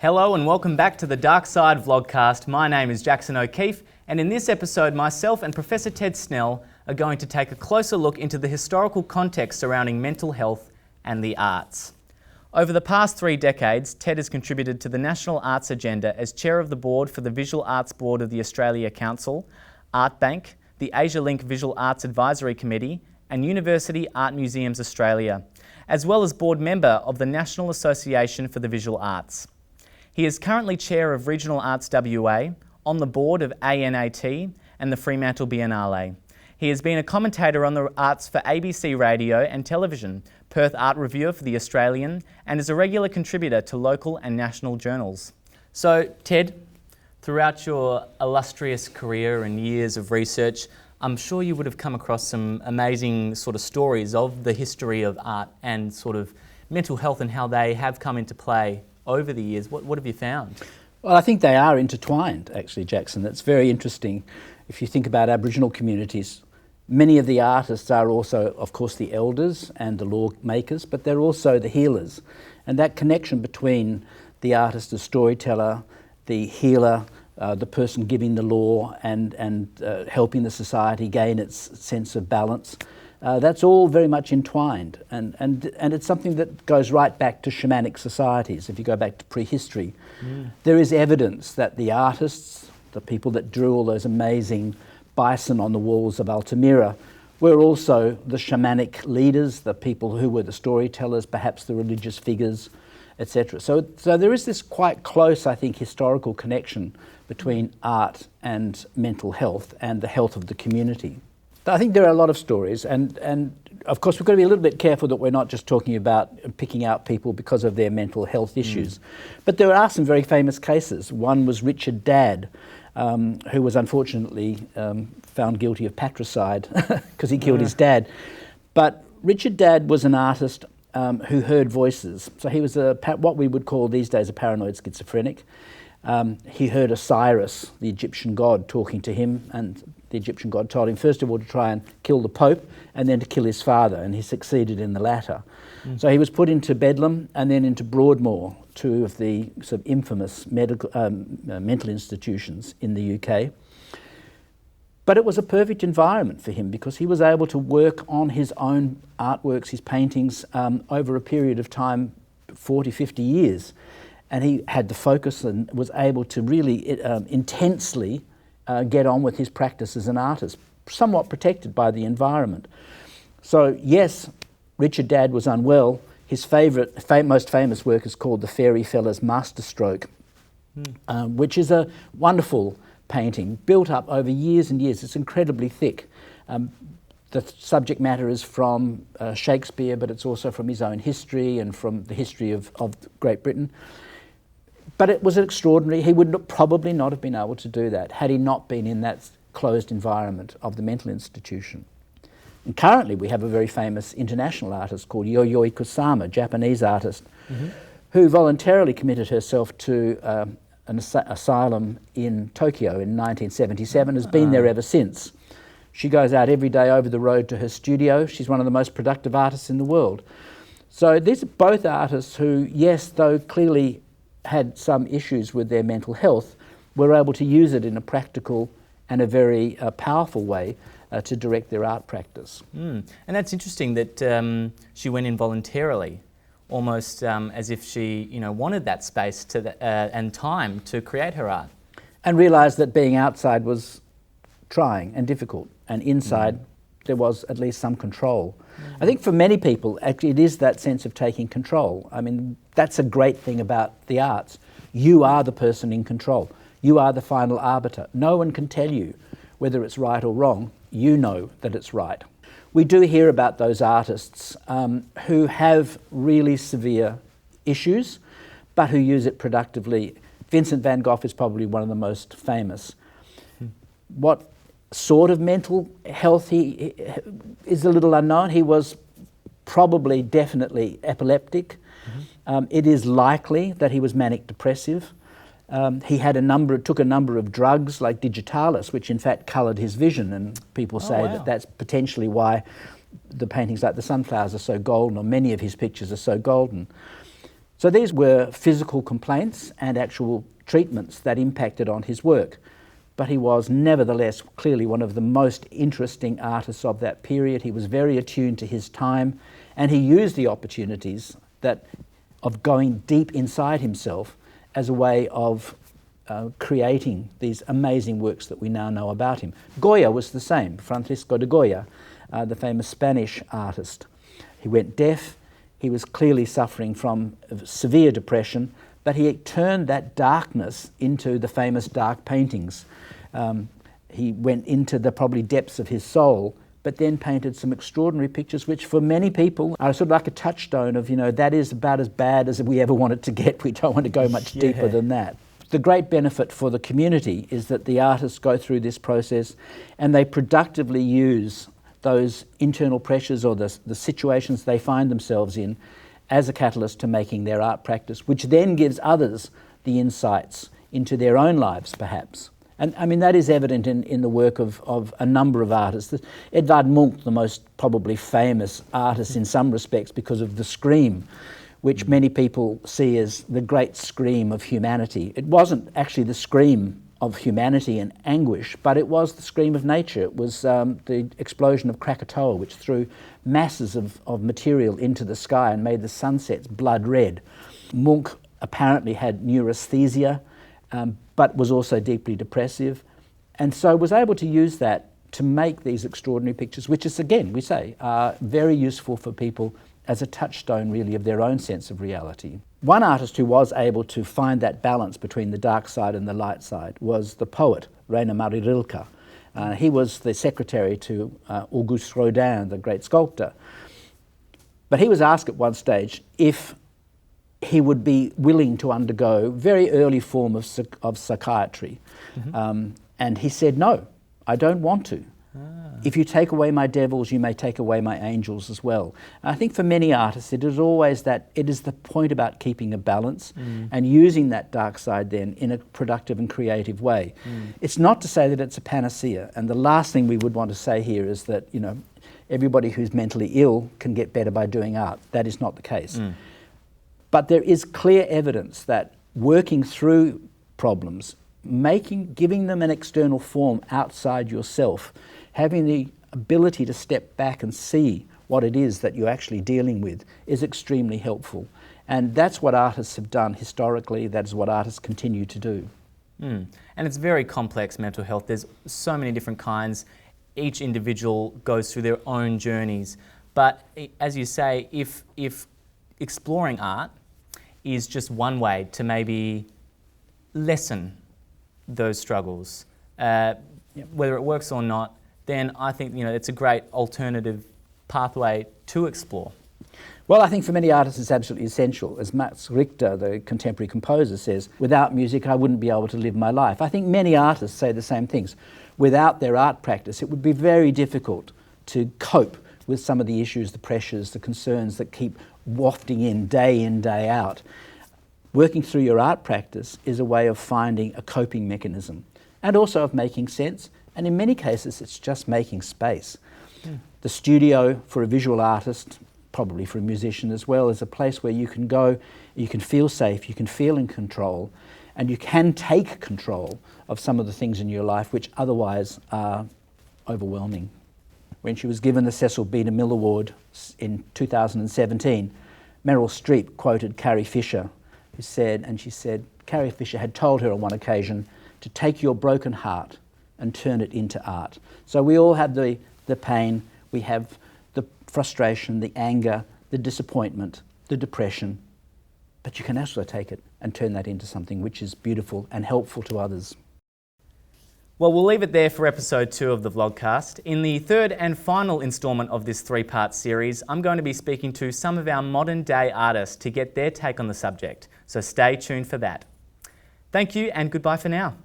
Hello and welcome back to the Dark Side Vlogcast. My name is Jackson O'Keefe, and in this episode myself and Professor Ted Snell are going to take a closer look into the historical context surrounding mental health and the arts. Over the past 3 decades, Ted has contributed to the National Arts Agenda as Chair of the Board for the Visual Arts Board of the Australia Council, Art Bank, the Asia Link Visual Arts Advisory Committee and University Art Museums Australia, as well as board member of the National Association for the Visual Arts. He is currently Chair of Regional Arts WA, on the board of ANAT and the Fremantle Biennale. He has been a commentator on the arts for ABC Radio and Television, Perth Art Reviewer for The Australian, and is a regular contributor to local and national journals. So, Ted, throughout your illustrious career and years of research, I'm sure you would have come across some amazing sort of stories of the history of art and sort of mental health and how they have come into play over the years. What have you found? Well, I think they are intertwined, actually, Jackson. It's very interesting. If you think about Aboriginal communities, many of the artists are also, of course, the elders and the lawmakers, but they're also the healers. And that connection between the artist, the storyteller, the healer, the person giving the law and helping the society gain its sense of balance, that's all very much entwined. And it's something that goes right back to shamanic societies. If you go back to prehistory, there is evidence that the artists, the people that drew all those amazing bison on the walls of Altamira, were also the shamanic leaders, the people who were the storytellers, perhaps the religious figures, etc. So there is this quite close, I think, historical connection between art and mental health and the health of the community. I think there are a lot of stories, and of course we've got to be a little bit careful that we're not just talking about picking out people because of their mental health issues. But there are some very famous cases. One was Richard Dadd, who was unfortunately found guilty of patricide because he killed his dad. But Richard Dadd was an artist who heard voices. So he was what we would call these days a paranoid schizophrenic. He heard Osiris, the Egyptian god, talking to him, and the Egyptian god told him first of all to try and kill the Pope and then to kill his father, and he succeeded in the latter. So he was put into Bedlam and then into Broadmoor, two of the sort of infamous mental institutions in the UK. But it was a perfect environment for him because he was able to work on his own artworks, his paintings, over a period of time, 40, 50 years. And he had the focus and was able to really intensely get on with his practice as an artist, somewhat protected by the environment. So yes, Richard Dadd was unwell. His most famous work is called The Fairy Fella's Masterstroke, which is a wonderful painting built up over years and years. It's incredibly thick. The subject matter is from Shakespeare, but it's also from his own history and from the history of Great Britain. But it was extraordinary. He would probably not have been able to do that had he not been in that closed environment of the mental institution. And currently we have a very famous international artist called Yayoi Kusama, Japanese artist, who voluntarily committed herself to an asylum in Tokyo in 1977, has been there ever since. She goes out every day over the road to her studio. She's one of the most productive artists in the world. So these are both artists who, yes, though clearly had some issues with their mental health, were able to use it in a practical and a very powerful way to direct their art practice. And that's interesting that she went in voluntarily, almost as if she wanted that space and time to create her art. And realised that being outside was trying and difficult, and inside there was at least some control. I think for many people, actually, it is that sense of taking control. I mean, that's a great thing about the arts. You are the person in control. You are the final arbiter. No one can tell you whether it's right or wrong. You know that it's right. We do hear about those artists who have really severe issues, but who use it productively. Vincent van Gogh is probably one of the most famous. What sort of mental health he is a little unknown. He was probably definitely epileptic. It is likely that he was manic depressive. He had took a number of drugs like digitalis, which in fact coloured his vision, and people say that that's potentially why the paintings like the sunflowers are so golden, or many of his pictures are so golden. So these were physical complaints and actual treatments that impacted on his work. But he was nevertheless clearly one of the most interesting artists of that period. He was very attuned to his time, and he used the opportunities of going deep inside himself as a way of creating these amazing works that we now know about him. Goya was the same, Francisco de Goya, the famous Spanish artist. He went deaf, he was clearly suffering from severe depression, but he turned that darkness into the famous dark paintings. He went into the probably depths of his soul, but then painted some extraordinary pictures which for many people are sort of like a touchstone of, that is about as bad as we ever want it to get. We don't want to go much deeper than that. The great benefit for the community is that the artists go through this process and they productively use those internal pressures or the situations they find themselves in as a catalyst to making their art practice, which then gives others the insights into their own lives, perhaps. And I mean, that is evident in the work of a number of artists. Edvard Munch, the most probably famous artist in some respects because of the Scream, which many people see as the great scream of humanity. It wasn't actually the scream of humanity and anguish, but it was the scream of nature. It was the explosion of Krakatoa, which threw masses of material into the sky and made the sunsets blood red. Munch apparently had neurasthenia, but was also deeply depressive, and so was able to use that to make these extraordinary pictures, which is, again, we say, are very useful for people as a touchstone, really, of their own sense of reality. One artist who was able to find that balance between the dark side and the light side was the poet, Rainer Maria Rilke. He was the secretary to Auguste Rodin, the great sculptor. But he was asked at one stage if he would be willing to undergo very early form of psychiatry. And he said, no, I don't want to. If you take away my devils, you may take away my angels as well. And I think for many artists, it is always that, it is the point about keeping a balance and using that dark side then in a productive and creative way. It's not to say that it's a panacea. And the last thing we would want to say here is that, everybody who's mentally ill can get better by doing art. That is not the case. But there is clear evidence that working through problems, giving them an external form outside yourself, having the ability to step back and see what it is that you're actually dealing with is extremely helpful. And that's what artists have done historically, that is what artists continue to do. And it's very complex, mental health. There's so many different kinds. Each individual goes through their own journeys. But as you say, if exploring art is just one way to maybe lessen those struggles, whether it works or not, then I think it's a great alternative pathway to explore. Well, I think for many artists it's absolutely essential. As Max Richter, the contemporary composer, says, without music I wouldn't be able to live my life. I think many artists say the same things. Without their art practice, it would be very difficult to cope with some of the issues, the pressures, the concerns that keep wafting in, day out. Working through your art practice is a way of finding a coping mechanism and also of making sense. And in many cases, it's just making space. The studio for a visual artist, probably for a musician as well, is a place where you can go, you can feel safe, you can feel in control, and you can take control of some of the things in your life which otherwise are overwhelming. When she was given the Cecil B. DeMille Award in 2017, Meryl Streep quoted Carrie Fisher, she said, Carrie Fisher had told her on one occasion to take your broken heart and turn it into art. So we all have the pain, we have the frustration, the anger, the disappointment, the depression, but you can also take it and turn that into something which is beautiful and helpful to others. Well, we'll leave it there for episode 2 of the vlogcast. In the third and final instalment of this 3-part series, I'm going to be speaking to some of our modern day artists to get their take on the subject. So stay tuned for that. Thank you and goodbye for now.